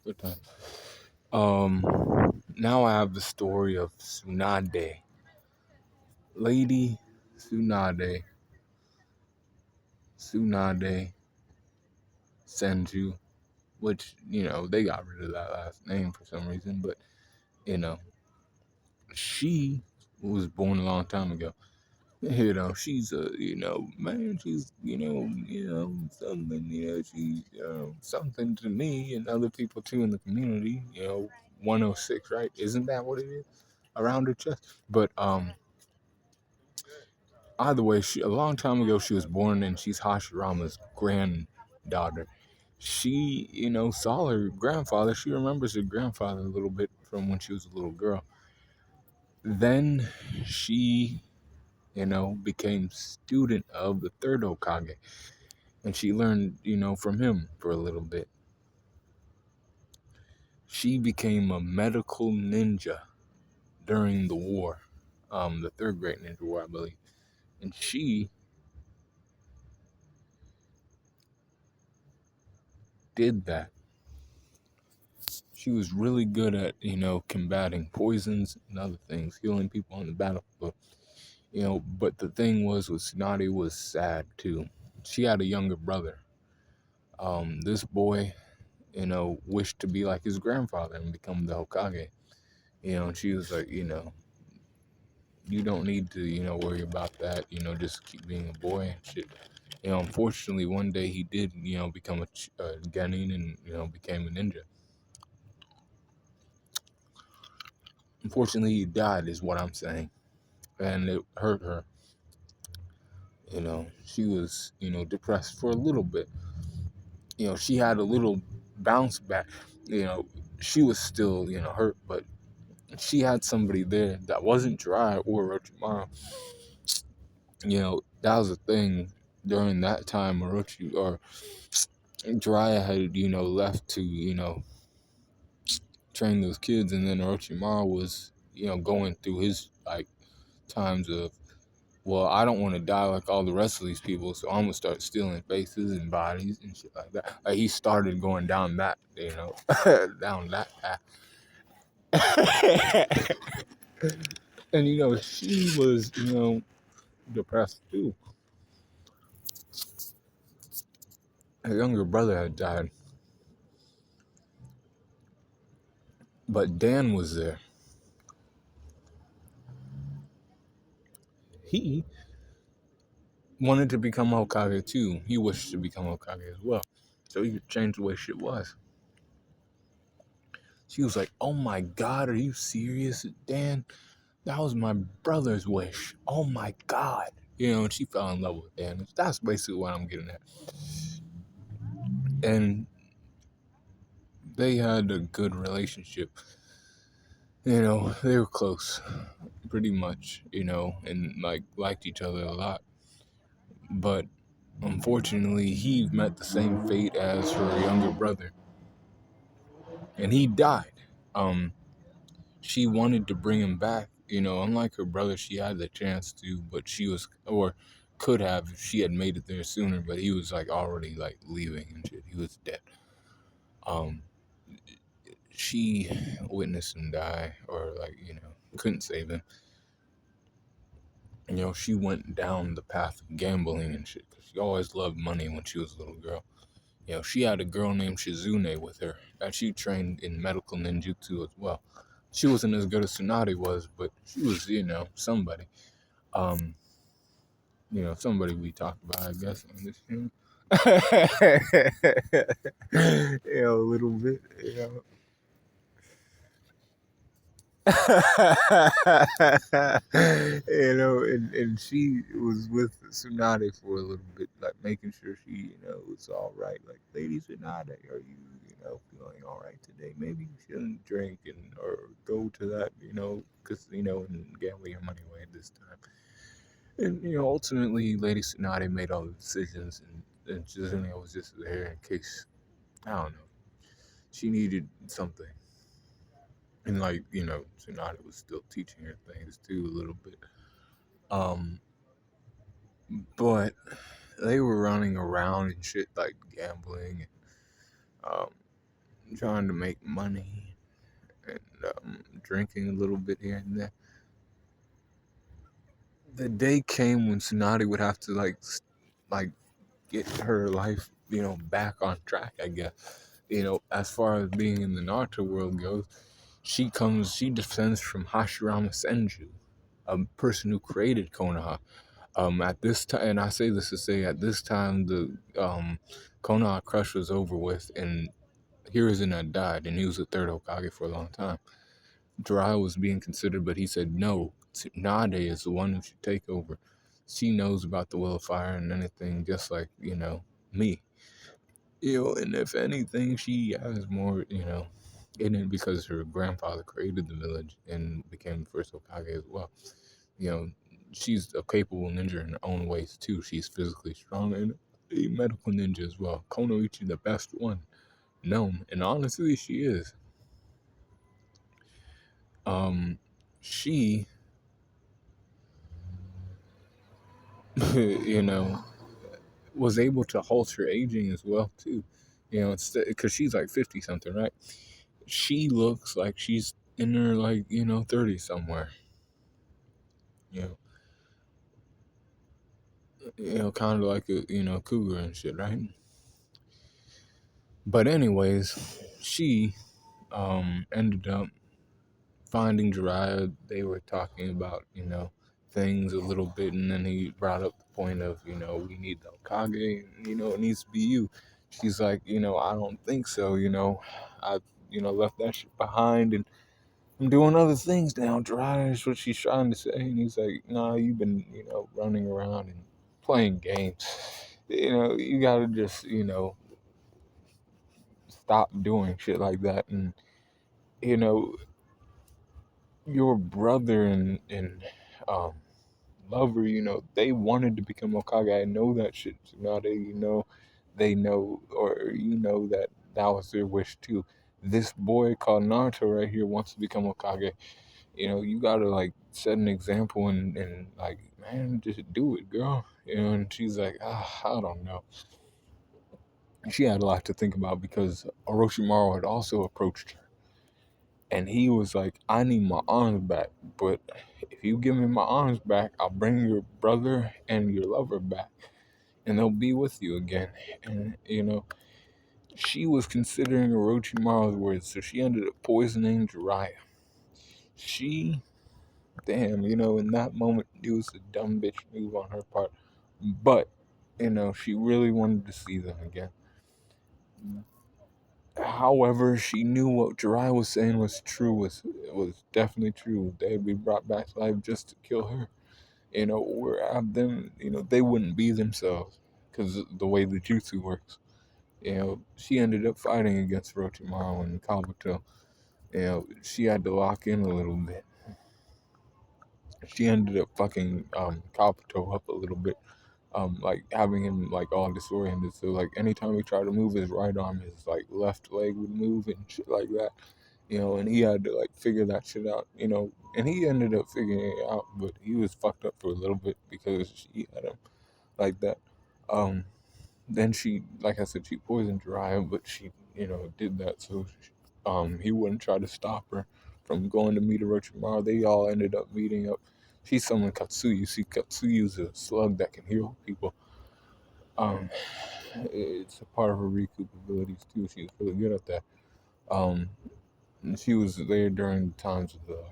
Good time. Now I have the story of Tsunade. Lady Tsunade. Tsunade Senju, which, they got rid of that last name for some reason, but, you know, she was born a long time ago. She's man, she's, something, she's, something to me and other people too in the community, 106, right? Isn't that what it is? Around her chest. But, either way, a long time ago, she was born and she's Hashirama's granddaughter. She, saw her grandfather. She remembers her grandfather a little bit from when she was a little girl. Then she, became student of the third Hokage. And she learned, from him for a little bit. She became a medical ninja during the war, the third Great Ninja War, I believe. And she did that. She was really good at, combating poisons and other things, healing people on the battlefield. But the thing was with Tsunade was sad too. She had a younger brother. This boy, wished to be like his grandfather and become the Hokage. And she was like, you don't need to, worry about that. Just keep being a boy and shit. Unfortunately, one day he did, become a genin and, became a ninja. Unfortunately, he died, is what I'm saying. And it hurt her. She was, depressed for a little bit. She had a little bounce back. She was still, hurt, but she had somebody there that wasn't Dry or Orochimaru. That was a thing during that time. Orochi or Dry had, left to, train those kids, and then Orochimaru was, going through his like times of, well, I don't want to die like all the rest of these people, so I'm gonna start stealing faces and bodies and shit like that. Like he started going down that, down that path. And she was, depressed too. Her younger brother had died, but Dan was there. He wanted to become Hokage too. He wished to become Hokage as well, so he could change the way shit was. She was like, "Oh my God, are you serious, Dan? That was my brother's wish. Oh my God." And she fell in love with Dan. That's basically what I'm getting at. And they had a good relationship. They were close, pretty much, and liked each other a lot. But unfortunately, he met the same fate as her younger brother. And he died. She wanted to bring him back. Unlike her brother, she had the chance to, but she was, or could have if she had made it there sooner, but he was already leaving and shit. He was dead. She witnessed him die, or couldn't save him. She went down the path of gambling and shit, because she always loved money when she was a little girl. She had a girl named Shizune with her that she trained in medical ninjutsu as well. She wasn't as good as Tsunade was, but she was, somebody. Somebody we talked about, I guess, on this channel. A little bit, and she was with Tsunade for a little bit, making sure she, was all right. Like, Lady Tsunade, are you, feeling all right today? Maybe you shouldn't drink or go to that, casino and gamble your money away this time. And, ultimately, Lady Tsunade made all the decisions, and Shizune was just there in case, I don't know, she needed something. And, Tsunade was still teaching her things, too, a little bit. But they were running around and shit, gambling. And, trying to make money and drinking a little bit here and there. The day came when Tsunade would have to like get her life, back on track, I guess. As far as being in the Naruto world goes, she descends from Hashirama Senju, a person who created Konoha. At this time, and I say this to say, at this time, the Konoha crush was over with, and Hiruzen had died, and he was the third Hokage for a long time. Jiraiya was being considered, but he said no. Tsunade is the one who should take over. She knows about the Will of Fire and anything, just like me. And if anything, she has more, in it because her grandfather created the village and became the first Hokage as well. You know, she's a capable ninja in her own ways too. She's physically strong and a medical ninja as well. Konoichi, the best one known, and honestly, she is. She, you know, was able to halt her aging as well too. It's because she's like 50 something, right? She looks like she's in her 30s somewhere. You know, kind of like a cougar and shit, right? But anyways, she ended up finding Jiraiya. They were talking about things a little bit, and then he brought up the point of we need the Hokage. It needs to be you. She's like, I don't think so. I left that shit behind and I'm doing other things now. Jiraiya is what she's trying to say, and he's like, nah, you've been running around and playing games. You gotta just stop doing shit like that. And you know your brother and um lover, they wanted to become Hokage. I know that shit. Now they know, or that that was their wish too. This boy called Naruto right here wants to become Hokage. You gotta like set an example and like, man, just do it, girl. And she's like, I don't know. She had a lot to think about because Orochimaru had also approached her. And he was like, I need my arms back. But if you give me my arms back, I'll bring your brother and your lover back. And they'll be with you again. And, she was considering Orochimaru's words. So she ended up poisoning Jiraiya. She, damn, in that moment, it was a dumb bitch move on her part. But, she really wanted to see them again. However, she knew what Jiraiya was saying was true, was definitely true. They'd be brought back to life just to kill her. Or have them, they wouldn't be themselves because the way the jutsu works. She ended up fighting against Orochimaru and Kabuto. She had to lock in a little bit. She ended up fucking Kabuto up a little bit. Like having him like all disoriented. So like anytime he tried to move his right arm, his like left leg would move and shit like that. And he had to like figure that shit out. And he ended up figuring it out, but he was fucked up for a little bit because she had him like that. Um, then she, like I said, she poisoned Jiraiya, but she, did that so he wouldn't try to stop her from going to meet Orochimaru. They all ended up meeting up. She summoned Katsuyu. See, Katsuyu's a slug that can heal people. Um, it's a part of her recoup abilities too. She's really good at that. Um, and she was there during the times of the,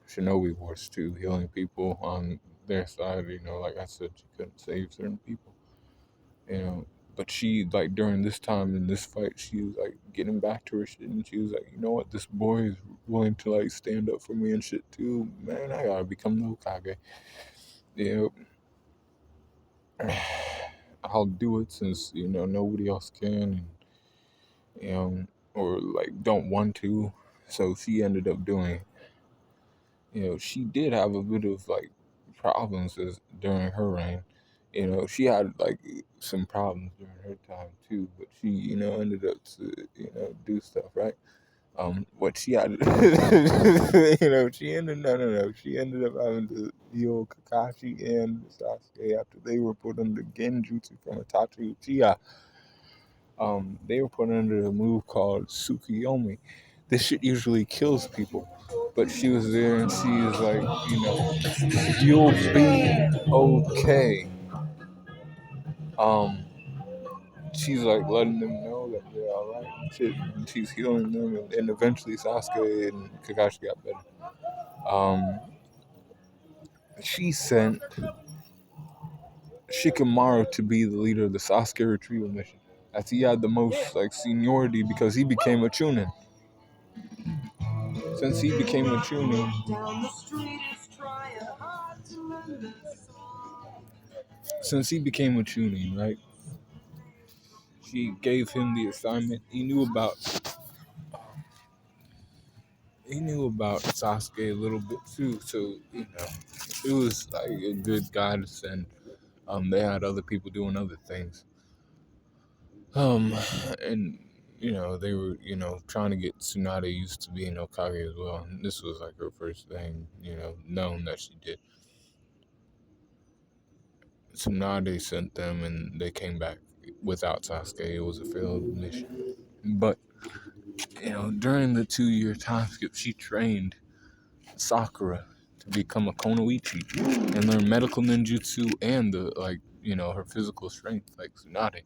Shinobi Wars too, healing people on their side. Like I said, she couldn't save certain people. You know, but she like during this time in this fight, she was like getting back to her shit, and she was like, you know what, this boy is willing to like stand up for me and shit too. Man, I gotta become the Hokage. You know, I'll do it since nobody else can, and or like don't want to. So she ended up doing it. She did have a bit of like problems during her reign. She had like some problems during her time too, but she, ended up to, do stuff, right? What she had, she ended, no, no, no, she ended up having to heal Kakashi and Sasuke after they were put under Genjutsu from Itachi Uchiha. They were put under a move called Tsukiyomi. This shit usually kills people, but she was there and she was like, you'll be okay. Um, she's like letting them know that they're all right and shit, and she's healing them, and eventually Sasuke and Kakashi got better. She sent Shikamaru to be the leader of the Sasuke retrieval mission, as he had the most like seniority because he became a Chunin. Since he became a Chunin, right? She gave him the assignment. He knew about Sasuke a little bit too, so it was like a good guy to send. They had other people doing other things. And they were trying to get Tsunade used to being Hokage as well. And this was like her first thing, known that she did. Tsunade sent them, and they came back without Sasuke. It was a failed mission. But during the 2-year time skip, she trained Sakura to become a Konoichi and learn medical ninjutsu and her physical strength like Tsunade.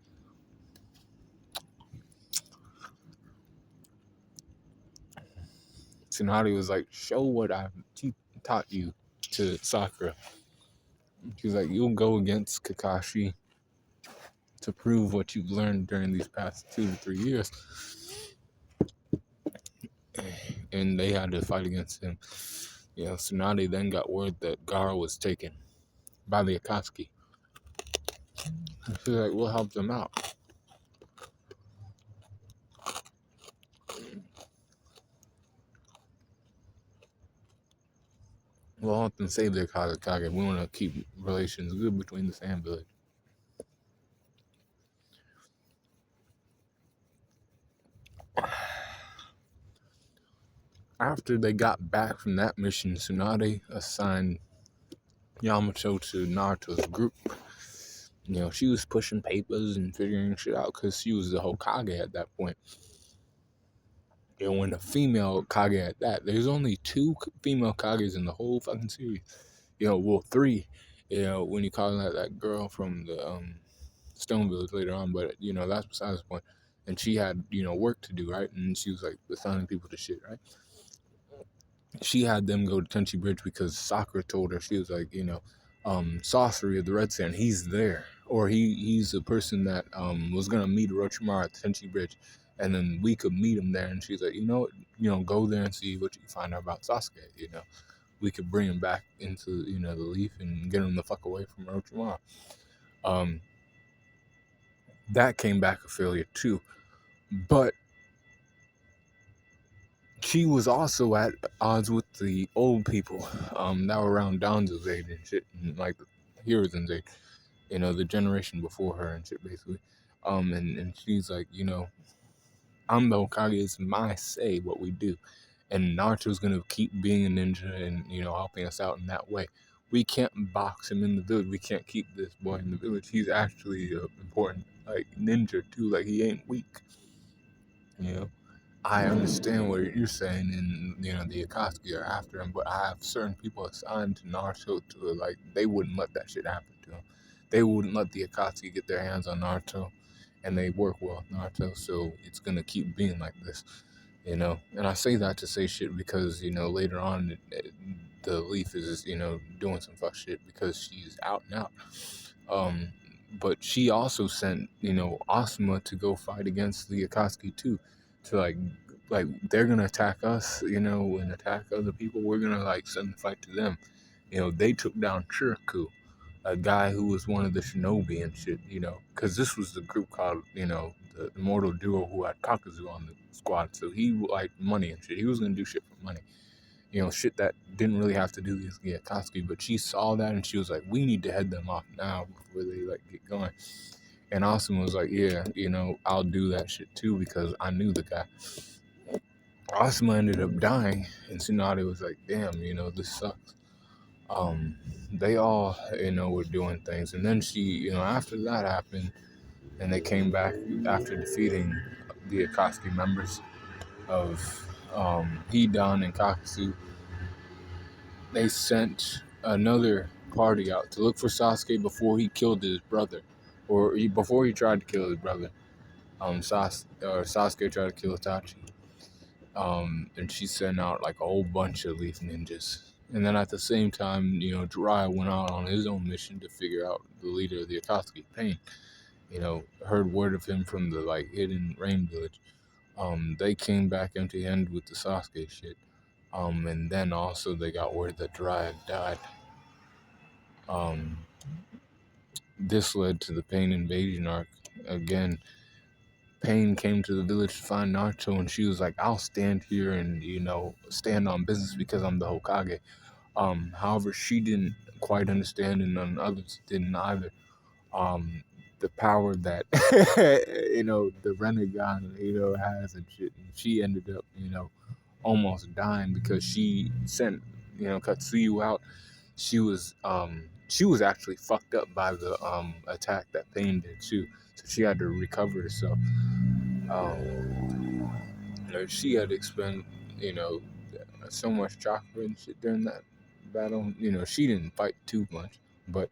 Tsunade was like, show what I've taught you to Sakura. She's like, you'll go against Kakashi to prove what you've learned during these past 2 to 3 years. And they had to fight against him. Tsunade then got word that Gaara was taken by the Akatsuki. She's like, we'll help them out. We'll help them save their Kage. We want to keep relations good between the Sand Village. After they got back from that mission, Tsunade assigned Yamato to Naruto's group. She was pushing papers and figuring shit out because she was the Hokage at that point. When a female Kage at that, there's only 2 female Kages in the whole fucking series. 3. When you call that girl from the Stone Village later on, but that's besides the point. And she had work to do, right? And she was like assigning people to shit, right? She had them go to Tenchi Bridge because Sakura told her, she was like, Sorcery of the Red Sand, he's there. Or he's a person that was going to meet Orochimaru at Tenchi Bridge, and then we could meet him there. And she's like, go there and see what you can find out about Sasuke, We could bring him back into, the Leaf and get him the fuck away from Orochimaru. That came back a failure too. But she was also at odds with the old people that were around Danzo's age and shit, and like the Hiruzen's age, the generation before her and shit, basically. And she's like, I'm the Hokage, it's my say what we do. And Naruto's gonna keep being a ninja and, helping us out in that way. We can't box him in the village. We can't keep this boy in the village. He's actually an important, ninja too. Like, he ain't weak, I understand what you're saying, and the Akatsuki are after him, but I have certain people assigned to Naruto to they wouldn't let that shit happen to him. They wouldn't let the Akatsuki get their hands on Naruto, and they work well with Naruto, so it's gonna keep being like this, And I say that to say shit because later on the Leaf is doing some fuck shit because she's out and out. But she also sent Asuma to go fight against the Akatsuki too, to like they're gonna attack us, and attack other people. We're gonna send the fight to them. They took down Chiriku, a guy who was one of the shinobi and shit. Because this was the group called the immortal duo who had Kakuzu on the squad. So he liked money and shit. He was gonna do shit for money. Shit that didn't really have to do with the Akatsuki, but she saw that and she was like, we need to head them off now before they get going. And Austin was like, yeah, I'll do that shit too because I knew the guy. Asuma ended up dying, and Tsunade was like, damn, this sucks. They all, were doing things. And then she, after that happened, and they came back after defeating the Akatsuki members of Hidan and Kakasu. They sent another party out to look for Sasuke before he killed his brother, before he tried to kill his brother. Sasuke tried to kill Itachi. And she sent out like a whole bunch of Leaf Ninjas. And then at the same time, Jiraiya went out on his own mission to figure out the leader of the Akatsuki, Pain. Heard word of him from the like hidden rain village. They came back empty-handed with the Sasuke shit. And then also they got word that Jiraiya died. This led to the Pain invasion arc. Again, Pain came to the village to find Naruto, and she was like, I'll stand here and, stand on business because I'm the Hokage. However, she didn't quite understand, and none others didn't either. The power that, the Renegade, has and shit. And she ended up, almost dying because she sent, Katsuyu out. She was actually fucked up by the attack that Pain did too. So she had to recover herself. She had to expend, so much chakra and shit during that battle. She didn't fight too much, but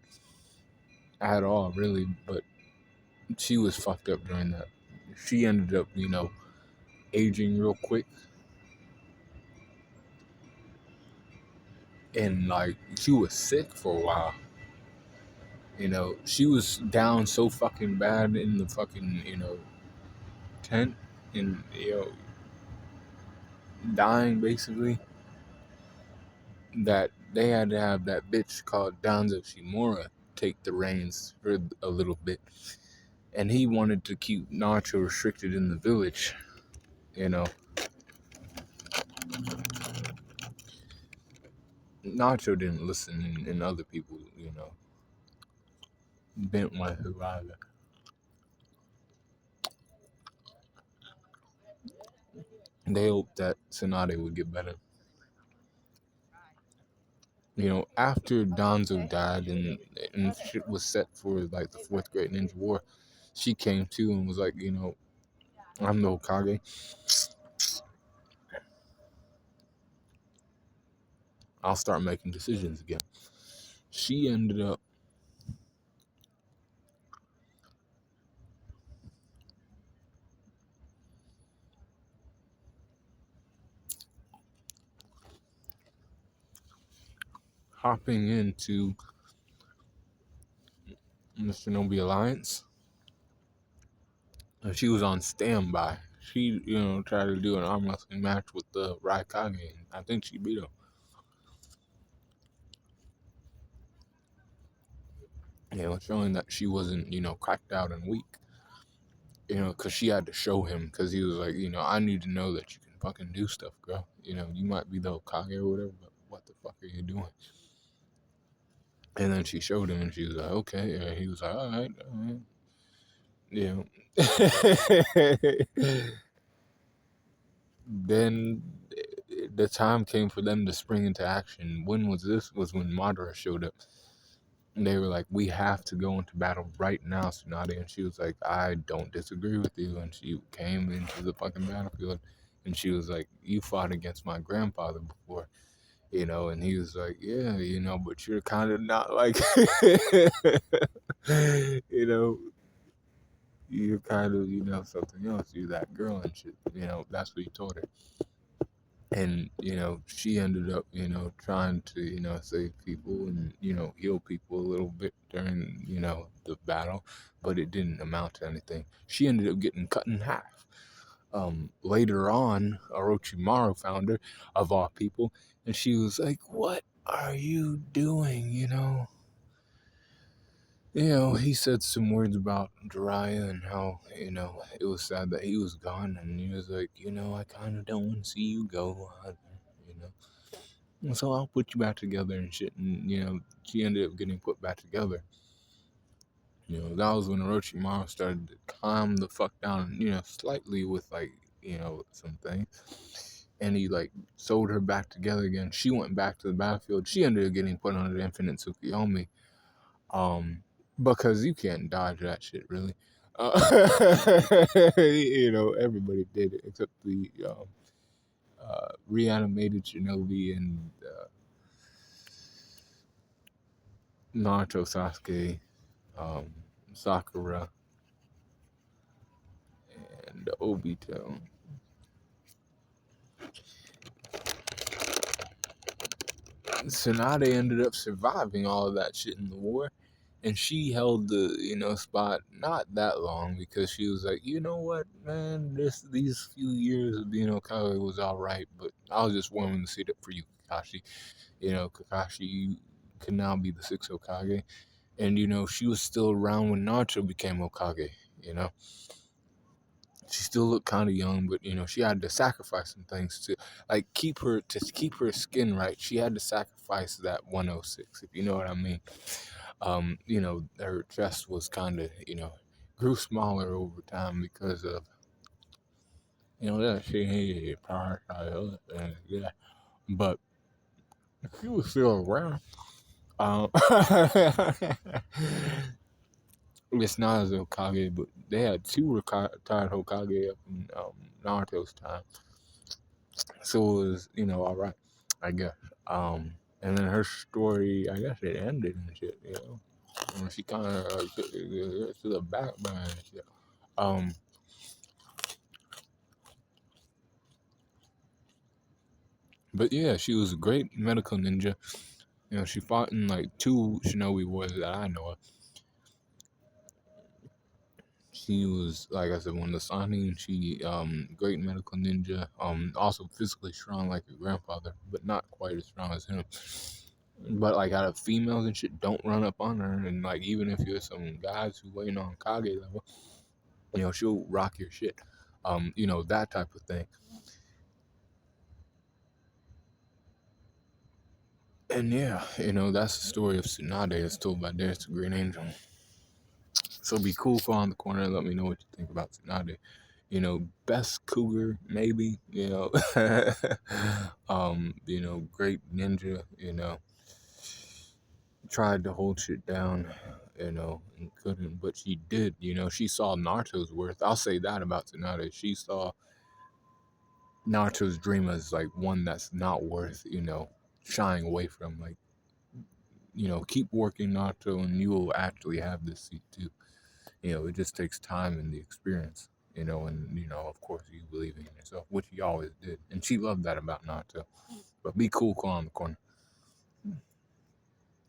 at all really. But she was fucked up during that. She ended up, aging real quick. And like she was sick for a while. She was down so fucking bad in the fucking, tent and, dying basically, that they had to have that bitch called Danzo Shimura take the reins for a little bit. And he wanted to keep Naruto restricted in the village, Naruto didn't listen, and other people, didn't want to either. They hoped that Tsunade would get better. After Danzo died and shit was set for like the fourth Great Ninja War, she came to and was like, I'm the Hokage. I'll start making decisions again. She ended up hopping into the Shinobi Alliance. She was on standby. She, tried to do an arm wrestling match with the Raikage, and I think she beat him. Showing that she wasn't, cracked out and weak. Because she had to show him, because he was like, I need to know that you can fucking do stuff, girl. You might be the Hokage or whatever, but what the fuck are you doing? And then she showed him, and she was like, okay. And he was like, all right. Then the time came for them to spring into action. When was this? Was when Madara showed up. And they were like, we have to go into battle right now, Tsunade. And she was like, I don't disagree with you. And she came into the fucking battlefield. And she was like, you fought against my grandfather before, and he was like, yeah, but you're kind of not like, you're kind of, something else. You're that girl and shit. That's what he told her. And, she ended up, trying to, save people and, heal people a little bit during, the battle, but it didn't amount to anything. She ended up getting cut in half. Later on, Orochimaru found her, of all people, and she was like, what are you doing, he said some words about Jiraiya and how, it was sad that he was gone, and he was like, I kind of don't want to see you go, so I'll put you back together and shit, and, she ended up getting put back together. That was when Orochimaru started to calm the fuck down, slightly with, like, some things. And he, like, sewed her back together again. She went back to the battlefield. She ended up getting put under the Infinite Tsukuyomi. Because you can't dodge that shit, really. Everybody did it except the reanimated Shinobi and Naruto, Sasuke, um, Sakura, and Obito. Tsunade ended up surviving all of that shit in the war, and she held the spot not that long because she was like, you know what, man, these few years of being Okage was all right, but I was just warming the seat up for you, Kakashi. Kakashi could now be the sixth Okage, and she was still around when Naruto became Okage. You know, she still looked kind of young, but she had to sacrifice some things to keep her skin right. She had to sacrifice that 106, if you know what I mean. Her chest was kind of grew smaller over time because of that she needed to prioritize other things. Yeah, but she was still around. Um, it's not as Hokage, but they had two retired Hokage up in Naruto's time. So it was, all right, I guess. And then her story, I guess it ended and shit. And she kind of to the back burner and shit. Um, but yeah, she was a great medical ninja. She fought in like two shinobi wars that I know of. She was, like I said, one of the Sani. She, great medical ninja. Also physically strong like her grandfather, but not quite as strong as him. But like out of females and shit, don't run up on her. And like even if you're some guys who waiting on Kage level, she'll rock your shit. That type of thing. And yeah, that's the story of Tsunade. It's told by Darius the Green Angel. So be cool, fall in the corner, and let me know what you think about Tsunade. Best cougar, maybe, great ninja, tried to hold shit down, and couldn't, but she did, she saw Naruto's worth. I'll say that about Tsunade. She saw Naruto's dream as like one that's not worth, shying away from. Like, keep working, Naruto, and you will actually have this seat too. It just takes time and the experience, and of course you believing in yourself, which he always did. And she loved that about Naruto. But be cool, call on the corner.